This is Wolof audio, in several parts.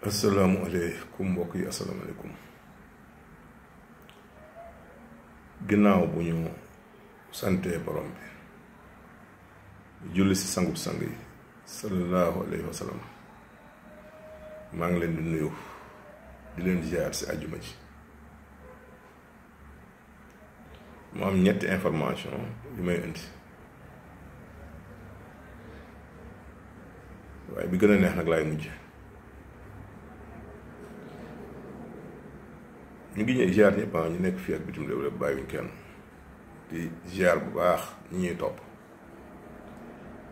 asalaamualeykum mbokk yi asalaamaaleykum ginnaaw bu ñu santee borom bi julli si sangub sang yi sallallahu alayhi wa sallam maa ngi leen di nuyu di leen ziar si àjjuma ji mu am ñetti information yu may indi waaye bi gën a neex nag laay mujje ñu ngi ñëw ziar ñëpp ñu nekk fii ak bitim réew rek bàyyiwuñ kenn di ziar bu baax ñi ñuy topp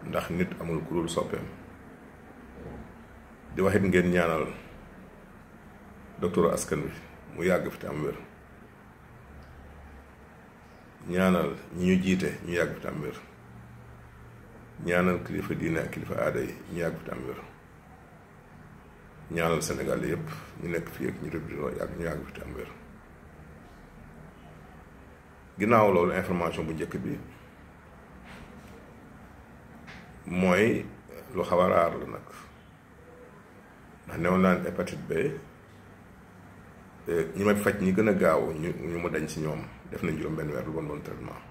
ndax nit amul kurul soppeem di waxit ngeen ñaanal docteur askan wi mu yàgg fi te am wér ñaanal ñi ñu jiite ñu yàgg fi te am wér ñaanal kilifa diine ak kilifa aada yi ñu yàgg fi te am wér ñaanal Sénégal yëpp ñu nekk fii ak ñu ñu yàgg fi te am wér ginnaaw loolu information bu njëkk bi mooy lu xaw a raar la nag ndax newoon naa ne hépatite B ñi may faj ñi gën a gaaw ñu mu dañ si ñoom def nañ juróom benn weer lu bon traitement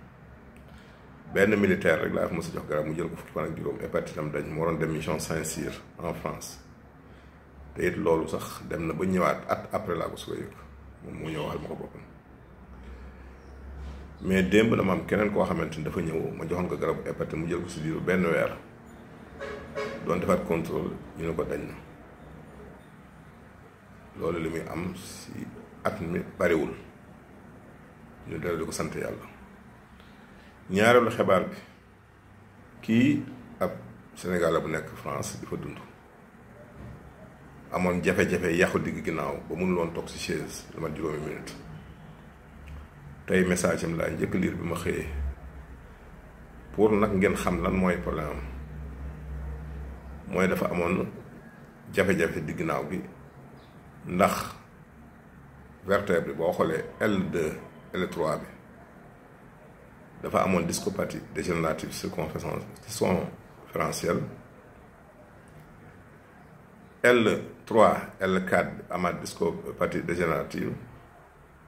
benn militaire rek laa fa mos a jox garab mu jël ko fukki fan ak juróom hépatite am dañ mu waroon dem mission Saint-Cyr en France te it loolu sax dem na ba ñëwaat at après laa ko su ko yëg moom moo ñëw waxal ma ko boppam mais démb dama am keneen koo xamante ni dafa ñëw ma joxoon ko garabu hépatite mu jël ko si diiru benn weer doon defaat contrôle ñu ne ko dañ na loolu li muy am si at mi bariwul ñu dara di ko sant yàlla ñaareelu xibaar bi kii ab Sénégal bu nekk France di fa dund amoon jafe-jafe yàqu digg ginnaaw ba mënul woon toog si chaise lu mat juróomi minute tey message am laa njëkk liir bi ma xëyee pour nag ngeen xam lan mooy problème am mooy dafa amoon jafe-jafe digg ginnaaw bi ndax vertèbre bi boo xoolee L2 L3 bi dafa amoon discopathie dégénérative circonférentielle L3 L4 bi amaat discopathie dégénérative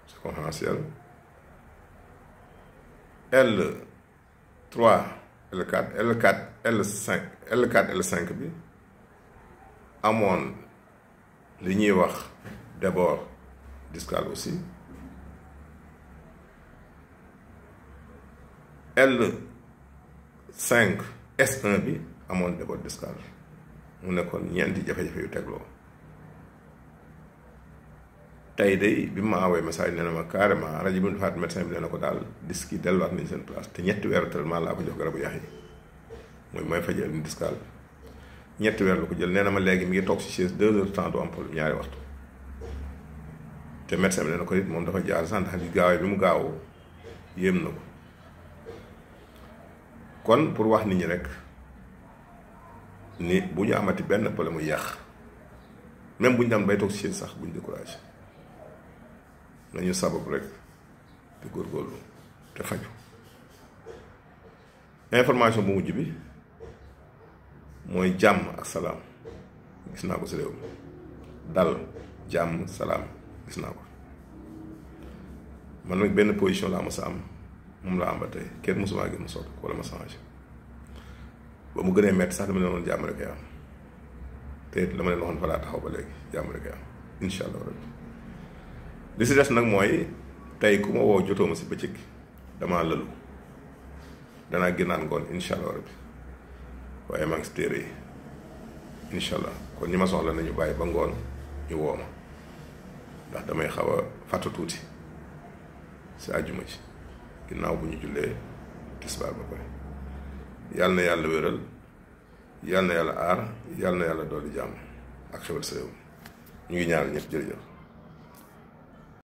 circonférentielle L3 L4 L4 L5 L4 L5 bi amoon li ñuy wax débord discal aussi L5 S1 bi amoon débord discal mu nekkoon ñeenti jafe-jafe yu tegloo tey day bi ma envoyé message nee na ma carrément rajo bi mu defaat médecin bi nee na ko daal disque yi delluwaat nañ seen place te ñetti weeru traitement laa ko jox garabu yax yi mooy fajal ni discal ñetti weer la ko jël nee na ma léegi mi ngi toog si chaise 2 heures de temps du am problème ñaari waxtu te médecin bi nee na ko it moom dafa jaar sax ndax li gaawee bi mu gaaw yéem na ko kon pour wax nit ñi rek ni bu ñu amati benn problème mu yàq même bu ñu dem bay toog si chaise sax bu ñu découragé nañu sabab rek te góorgóorlu te faju information bu mujj bi mooy jàmm ak salaam gis naa ko si réew mi dal jàmm salaam gis naa ko man nag benn position laa mos a am moom laa am ba tey kenn mosuma gën ma soppi wala ma changé ba mu gënee metti sax dama leen woon jàmm rek ay am te it la ma leen waxoon fa laa taxaw ba léegi jàmm rek ay am incha allah rabbi li si des nag mooy tey ku ma woo jotoo ma si bëccëg damaa lëlu danaa génnaat ngoon incha allah rabbi waaye maa ngi si téere yi incha allah kon ñi ma soxla nañu bàyyi ba ngoon ñu woo ma ndax damay xaw a fàttu tuuti si àjjuma ci ginnaaw bu ñu jullee tisbaar ba pare yàlla na yàlla wéral yàlla na yàlla aar yàlla na yàlla dolli jàmm ak xewal sa réew ñu ngi ñaanal ñëpp jërëjëf